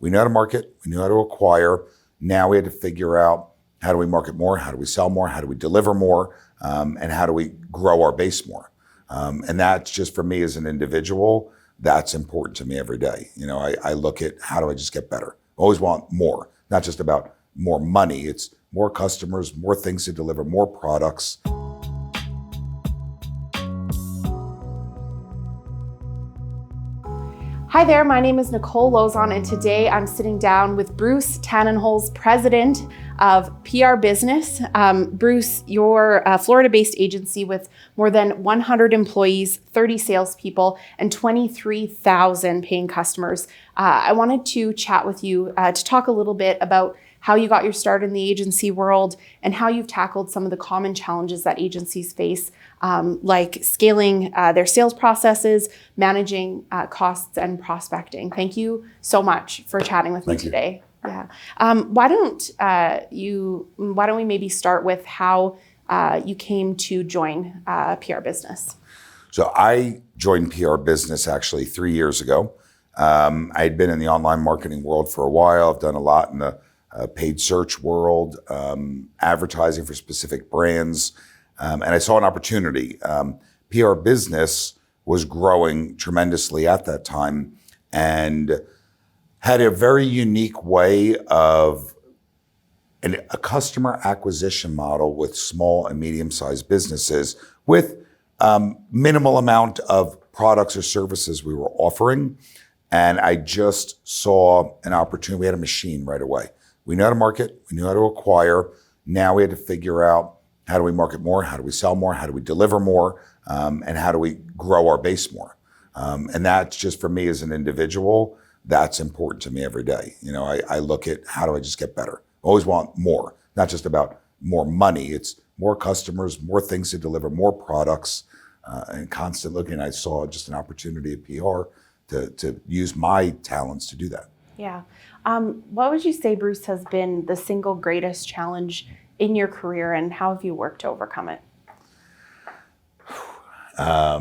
we know how to market, we knew how to acquire. Now we had to figure out, how do we market more? How do we sell more? How do we deliver more? And how do we grow our base more? And that's just, for me as an individual, that's important to me every day. I look at, how do I just get better? I always want more, not just about more money. It's more customers, more things to deliver, more products. Hi there, my name is Nicole Lozon, and today I'm sitting down with Bruce Tannenholz, president of pr.business. Bruce, you're a Florida-based agency with more than 100 employees, 30 salespeople, and 23,000 paying customers. I wanted to chat with you to talk a little bit about how you got your start in the agency world and how you've tackled some of the common challenges that agencies face, like scaling their sales processes, managing costs, and prospecting. Thank you so much for chatting with me today. Yeah. Why don't we maybe start with how you came to join pr.business? So I joined pr.business actually 3 years ago. I had been in the online marketing world for a while. I've done a lot in the paid search world, advertising for specific brands. And I saw an opportunity. pr.business was growing tremendously at that time and had a very unique way of a customer acquisition model with small and medium-sized businesses with minimal amount of products or services we were offering. And I just saw an opportunity. We had a machine right away. We knew how to market, we knew how to acquire. Now we had to figure out, how do we market more? How do we sell more? How do we deliver more? And how do we grow our base more? And that's just, for me as an individual, that's important to me every day. I look at, how do I just get better? I always want more, not just about more money. It's more customers, more things to deliver, more products, and constant looking. I saw just an opportunity at PR to use my talents to do that. Yeah. What would you say, Bruce, has been the single greatest challenge in your career, and how have you worked to overcome it? I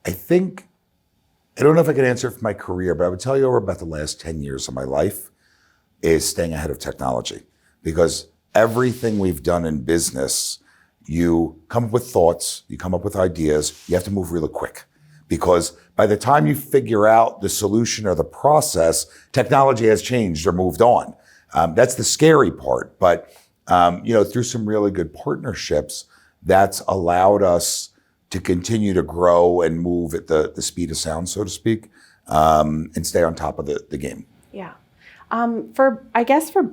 think, I don't know if I can answer for my career, but I would tell you over about the last 10 years of my life is staying ahead of technology. Because everything we've done in business, you come up with thoughts, you come up with ideas, you have to move really quick. Because by the time you figure out the solution or the process, technology has changed or moved on. That's the scary part. But through some really good partnerships, that's allowed us to continue to grow and move at the speed of sound, so to speak, and stay on top of the game. Yeah. For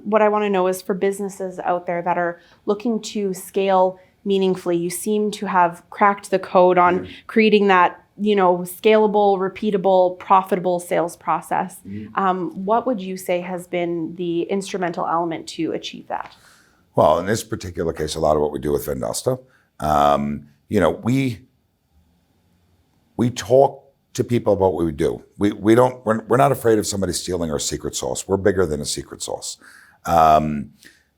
what I want to know is, for businesses out there that are looking to scale meaningfully, you seem to have cracked the code on creating that scalable, repeatable, profitable sales process. What would you say has been the instrumental element to achieve that? Well, in this particular case, a lot of what we do with Vendasta, we talk to people about what we do. We're not afraid of somebody stealing our secret sauce. We're bigger than a secret sauce.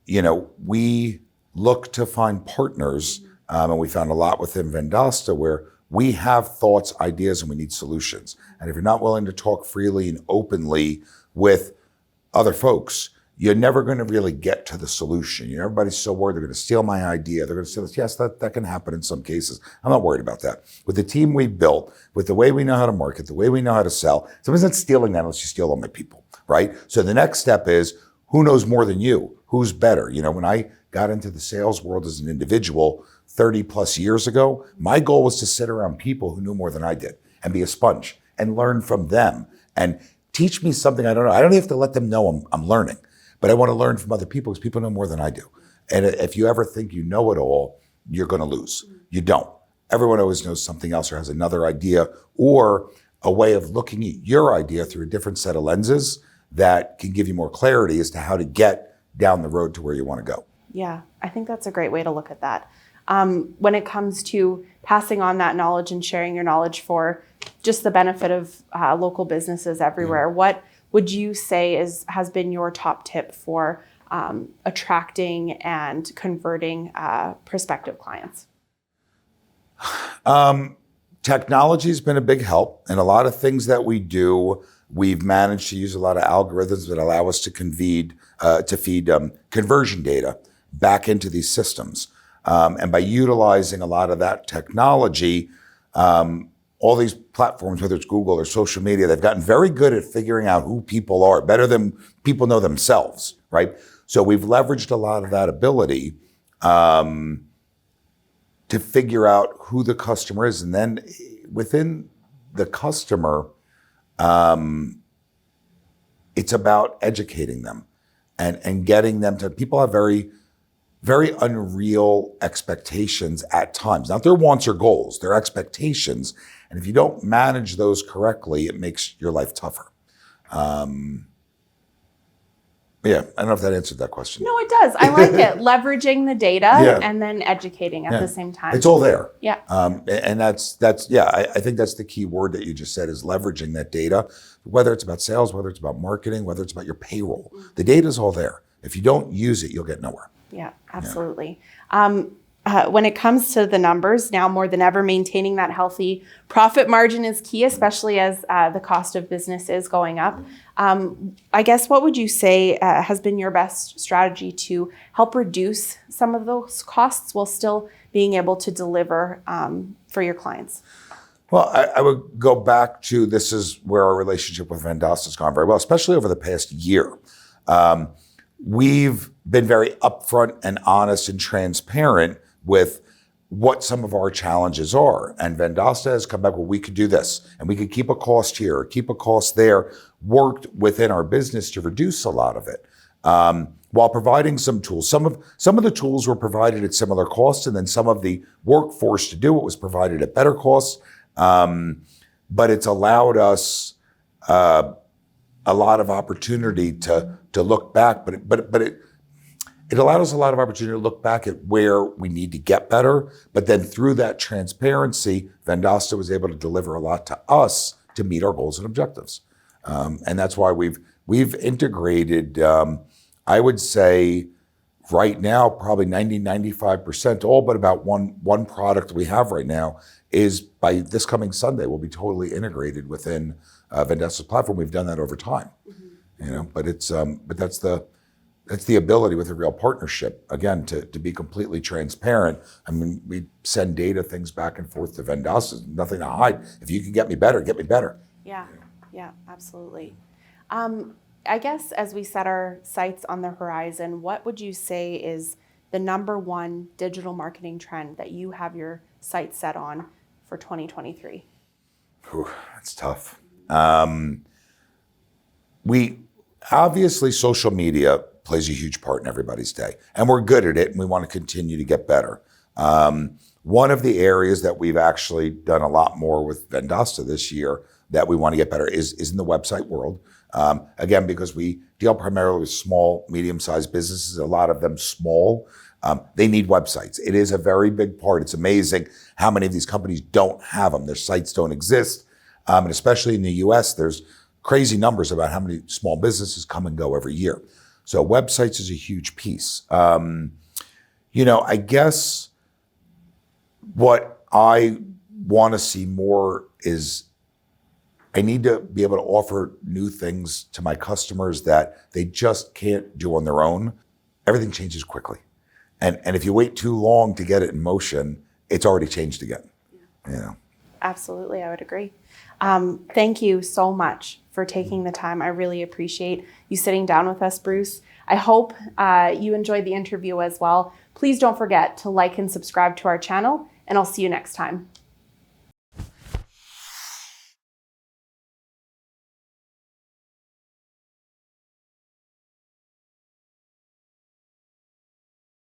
We look to find partners, and we found a lot within Vendasta where we have thoughts, ideas, and we need solutions. And if you're not willing to talk freely and openly with other folks, you're never going to really get to the solution. Everybody's so worried they're going to steal my idea. They're going to steal this. Yes, that can happen in some cases. I'm not worried about that. With the team we built, with the way we know how to market, the way we know how to sell, somebody's not stealing that unless you steal all my people, right? So the next step is, who knows more than you? Who's better? When I got into the sales world as an individual 30 plus years ago, my goal was to sit around people who knew more than I did and be a sponge and learn from them and teach me something I don't know. I don't have to let them know I'm learning, but I want to learn from other people because people know more than I do. And if you ever think you know it all, you're going to lose. You don't. Everyone always knows something else or has another idea or a way of looking at your idea through a different set of lenses that can give you more clarity as to how to get down the road to where you want to go. Yeah, I think that's a great way to look at that. When it comes to passing on that knowledge and sharing your knowledge for just the benefit of local businesses everywhere, what would you say has been your top tip for attracting and converting prospective clients? Technology has been a big help, and a lot of things that we do We've managed to use a lot of algorithms that allow us to feed conversion data back into these systems. And by utilizing a lot of that technology, all these platforms, whether it's Google or social media, they've gotten very good at figuring out who people are, better than people know themselves, right? So we've leveraged a lot of that ability to figure out who the customer is. And then within the customer, it's about educating them and getting them to, people have very, very unreal expectations at times, not their wants or goals, their expectations. And if you don't manage those correctly, it makes your life tougher. Yeah, I don't know if that answered that question. No, it does. I like it. Leveraging the data and then educating at the same time. It's all there. Yeah. And that's I think that's the key word that you just said, is leveraging that data, whether it's about sales, whether it's about marketing, whether it's about your payroll. The data's all there. If you don't use it, you'll get nowhere. Yeah, absolutely. When it comes to the numbers, now more than ever, maintaining that healthy profit margin is key, especially as the cost of business is going up. I guess, what would you say has been your best strategy to help reduce some of those costs while still being able to deliver for your clients? Well, I would go back to, this is where our relationship with Vendasta has gone very well, especially over the past year. We've been very upfront and honest and transparent with what some of our challenges are. And Vendasta has come back, well, we could do this, and we could keep a cost here, or keep a cost there, worked within our business to reduce a lot of it, while providing some tools. Some of the tools were provided at similar costs, and then some of the workforce to do it was provided at better costs. But it's allowed us a lot of opportunity to look back, but it allowed us a lot of opportunity to look back at where we need to get better. But then through that transparency, Vendasta was able to deliver a lot to us to meet our goals and objectives. And that's why we've integrated, I would say right now, probably 95%, all but about one product we have right now is, by this coming Sunday, will be totally integrated within Vendasta's platform. We've done that over time, but that's the ability with a real partnership, again, to be completely transparent. I mean, we send data things back and forth to Vendasta, nothing to hide. If you can get me better, get me better. Yeah, absolutely. I guess as we set our sights on the horizon, what would you say is the number one digital marketing trend that you have your sights set on for 2023? That's tough. Obviously, social media plays a huge part in everybody's day, and we're good at it, and we want to continue to get better. One of the areas that we've actually done a lot more with Vendasta this year that we want to get better is in the website world. Again, because we deal primarily with small, medium-sized businesses, a lot of them small. They need websites. It is a very big part. It's amazing how many of these companies don't have them. Their sites don't exist. And especially in the US, there's crazy numbers about how many small businesses come and go every year. So websites is a huge piece. I guess what I want to see more is, I need to be able to offer new things to my customers that they just can't do on their own. Everything changes quickly. And if you wait too long to get it in motion, it's already changed again. Absolutely, I would agree. Thank you so much for taking the time. I really appreciate you sitting down with us, Bruce. I hope you enjoyed the interview as well. Please don't forget to like and subscribe to our channel, and I'll see you next time.